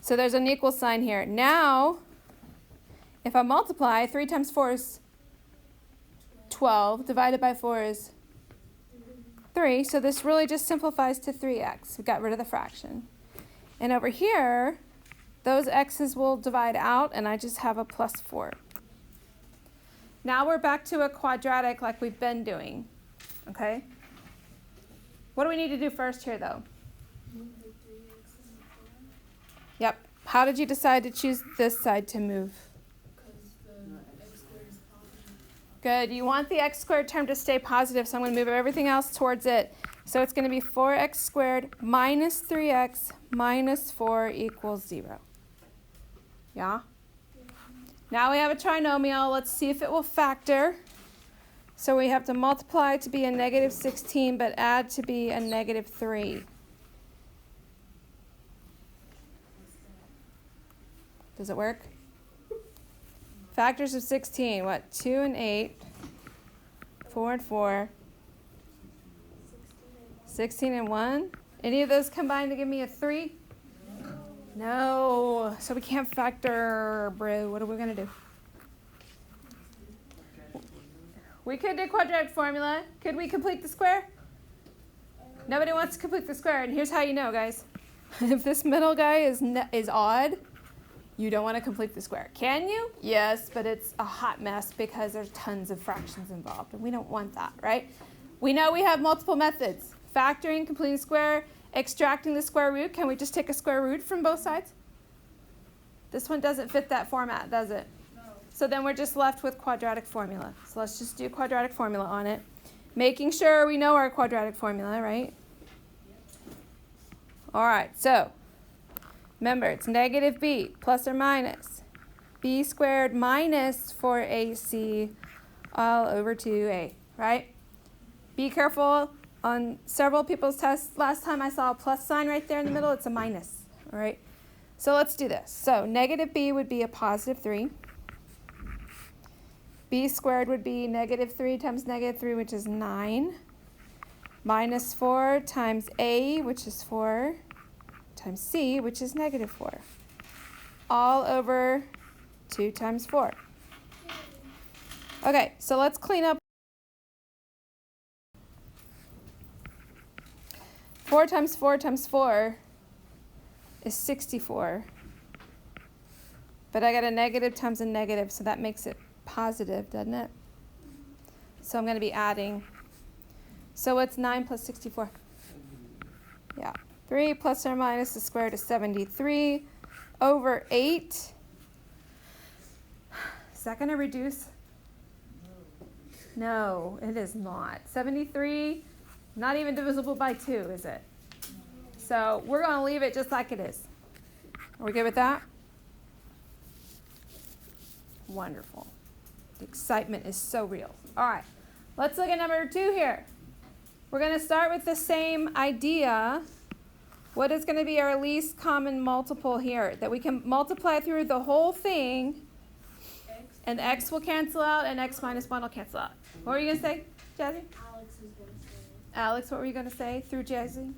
So there's an equal sign here. Now, if I multiply, 3 times 4 is 12. Divided by 4 is 3. So this really just simplifies to 3x. We got rid of the fraction. And over here, those x's will divide out, and I just have a plus 4. Now we're back to a quadratic like we've been doing. Okay? What do we need to do first here, though? Yep. How did you decide to choose this side to move? Good. You want the x squared term to stay positive, so I'm going to move everything else towards it. So it's going to be 4x squared minus 3x minus 4 equals 0. Yeah? Now we have a trinomial. Let's see if it will factor. So we have to multiply to be a negative 16, but add to be a negative 3. Does it work? Factors of 16, what? 2 and 8, 4 and 4, 16 and 1. Any of those combined to give me a 3? No. So we can't factor, bro. What are we going to do? We could do quadratic formula. Could we complete the square? Nobody wants to complete the square. And here's how you know, guys. If this middle guy is odd, you don't want to complete the square. Can you? Yes, but it's a hot mess because there's tons of fractions involved, and we don't want that, right? We know we have multiple methods. Factoring, completing the square, extracting the square root. Can we just take a square root from both sides? This one doesn't fit that format, does it? No. So then we're just left with quadratic formula. So let's just do quadratic formula on it. Making sure we know our quadratic formula, right? All right, so remember, it's negative b plus or minus b squared minus 4ac all over 2a, right? Be careful. On several people's tests, last time I saw a plus sign right there in the middle. It's a minus, all right? So let's do this. So negative b would be a positive 3. B squared would be negative 3 times negative 3, which is 9. Minus 4 times a, which is 4. Times c, which is negative 4, all over 2 times 4. Okay, so let's clean up. 4 times 4 times 4 is 64. But I got a negative times a negative, so that makes it positive, doesn't it? So I'm going to be adding. So what's 9 plus 64? Yeah. 3 plus or minus the square root of 73 over 8. Is that going to reduce? No, it is not. 73, not even divisible by 2, is it? So we're going to leave it just like it is. Are we good with that? Wonderful. The excitement is so real. All right, let's look at number 2 here. We're going to start with the same idea. What is going to be our least common multiple here? That we can multiply through the whole thing, and x will cancel out, and x minus 1 will cancel out. What were you going to say, Jazzy? Alex is going to say. Alex, what were you going to say through Jazzy?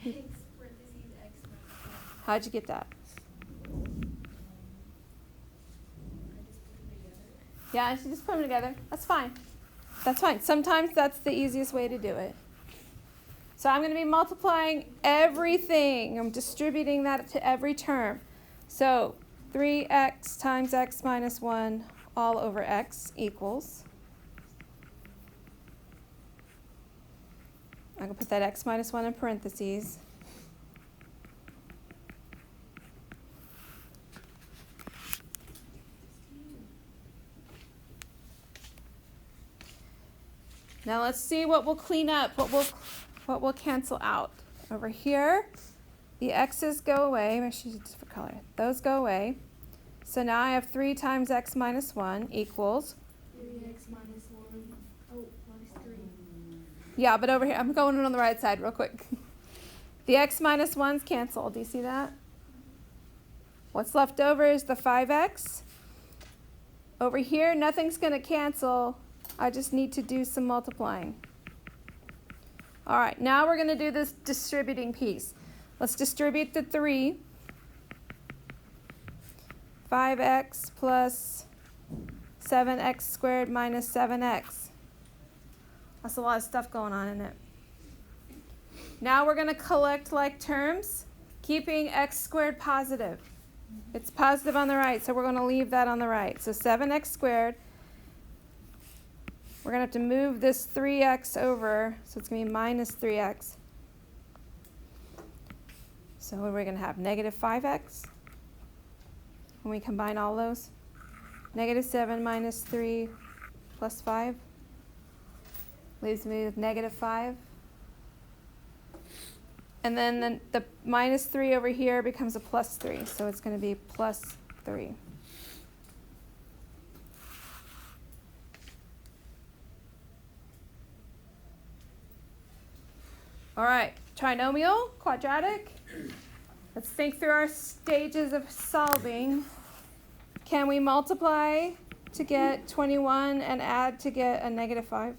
X parentheses x minus 1. How'd you get that? Yeah, she just put them together. That's fine. That's fine. Sometimes that's the easiest way to do it. So I'm going to be multiplying everything. I'm distributing that to every term. So 3x times x minus 1 all over x equals. I'm going to put that x minus 1 in parentheses. Now let's see what we'll clean up, what we'll cancel out. Over here, the x's go away. Maybe I should use a different color. Those go away. So now I have 3 times x minus 1 equals? 3x minus 1. Oh, minus 3. Yeah, but over here, I'm going on the right side real quick. The x minus 1's canceled. Do you see that? What's left over is the 5x. Over here, nothing's going to cancel. I just need to do some multiplying. All right, now we're going to do this distributing piece. Let's distribute the 3. 5x plus 7x squared minus 7x. That's a lot of stuff going on in it. Now we're going to collect like terms, keeping x squared positive. It's positive on the right, so we're going to leave that on the right. So 7x squared. We're going to have to move this 3x over, so it's going to be minus 3x. So what are we going to have? Negative 5x. When we combine all those. Negative 7 minus 3 plus 5. Leaves me with negative 5. And then the minus 3 over here becomes a plus 3. So it's going to be plus 3. All right, trinomial, quadratic. Let's think through our stages of solving. Can we multiply to get 21 and add to get a negative 5?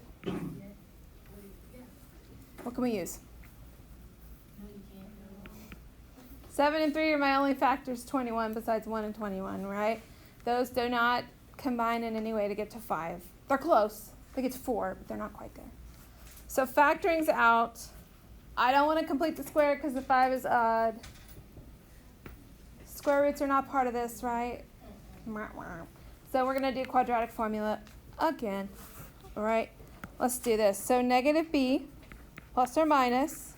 What can we use? 7 and 3 are my only factors, 21 besides 1 and 21, right? Those do not combine in any way to get to 5. They're close. They get to 4, but they're not quite there. So factoring's out. I don't want to complete the square because the 5 is odd. Square roots are not part of this, right? So we're going to do quadratic formula again. All right, let's do this. So negative b plus or minus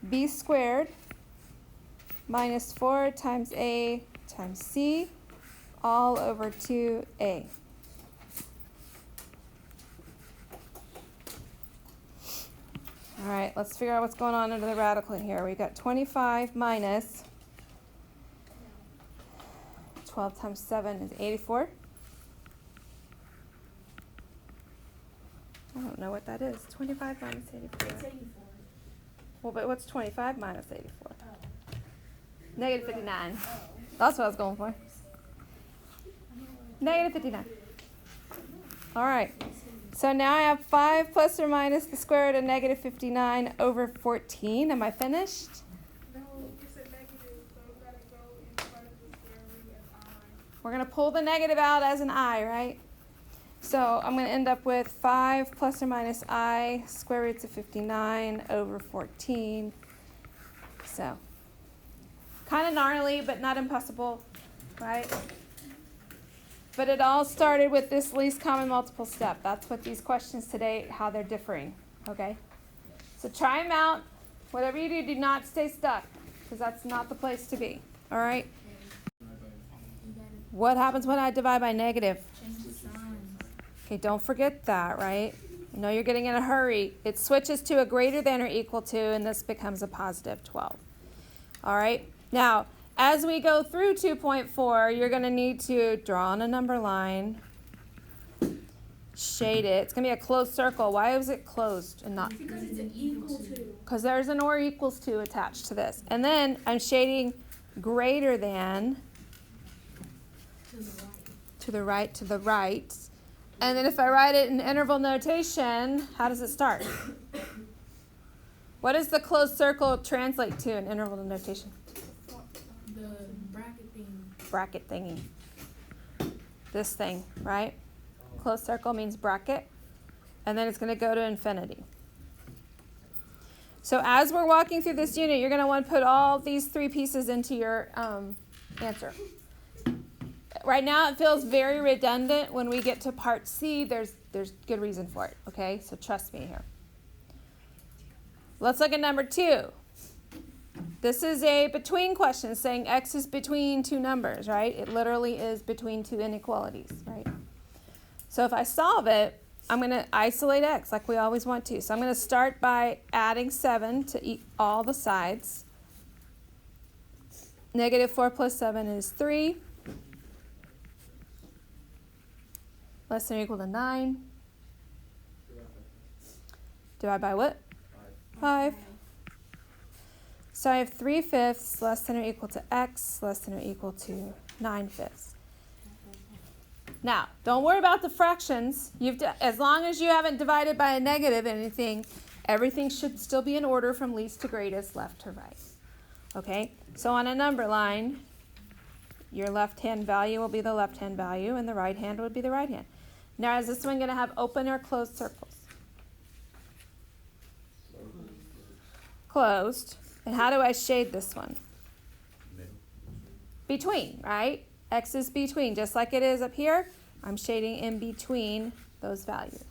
b squared minus 4 times a times c all over 2a. All right, let's figure out what's going on under the radical here. We've got 25 minus 12 times 7 is 84. I don't know what that is. 25 minus 84. It's 84. Well, but what's 25 minus 84? Oh. Negative 59. Oh. That's what I was going for. Negative 59. All right. So now I have 5 plus or minus the square root of negative 59 over 14. Am I finished? No, you said negative, so it's got to go in front of the square root as I. We're going to pull the negative out as an I, right? So I'm going to end up with 5 plus or minus I square roots of 59 over 14. So kind of gnarly, but not impossible, right? But it all started with this least common multiple step. That's what these questions today, how they're differing, okay? So try them out. Whatever you do, do not stay stuck, because that's not the place to be, all right? What happens when I divide by negative? Okay, don't forget that, right? I know you're getting in a hurry. It switches to a greater than or equal to, and this becomes a positive 12. All right? Now, as we go through 2.4, you're going to need to draw on a number line, shade it. It's going to be a closed circle. Why is it closed and not? Because it's an equal to. Because there's an or equals to attached to this. And then I'm shading greater than to the right. And then if I write it in interval notation, how does it start? What does the closed circle translate to in interval notation? The bracket thing. Bracket thingy. This thing, right? Closed circle means bracket. And then it's going to go to infinity. So as we're walking through this unit, you're going to want to put all these 3 pieces into your answer. Right now it feels very redundant. When we get to part C, there's good reason for it, okay? So trust me here. Let's look at number 2. This is a between question saying x is between 2 numbers, right? It literally is between 2 inequalities, right? So if I solve it, I'm going to isolate x like we always want to. So I'm going to start by adding 7 to all the sides. Negative 4 plus 7 is 3. Less than or equal to 9. Divide by what? 5. So I have 3/5 less than or equal to x less than or equal to 9/5. Now, don't worry about the fractions. As long as you haven't divided by a negative anything, everything should still be in order from least to greatest, left to right. Okay? So on a number line, Your left-hand value will be the left-hand value, and the right hand would be the right hand. Now, is this one going to have open or closed circles? Closed. And how do I shade this one? Between, right? X is between, just like it is up here. I'm shading in between those values.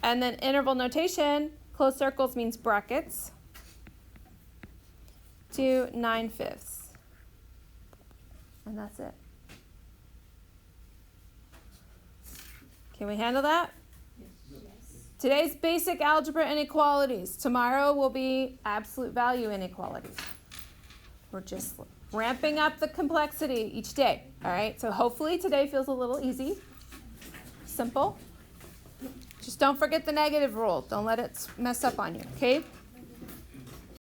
And then interval notation, closed circles means brackets to 9/5. And that's it. Can we handle that? Yes. Today's basic algebra inequalities. Tomorrow will be absolute value inequalities. We're just ramping up the complexity each day. All right, so hopefully today feels a little easy, simple. Just don't forget the negative rule. Don't let it mess up on you, okay?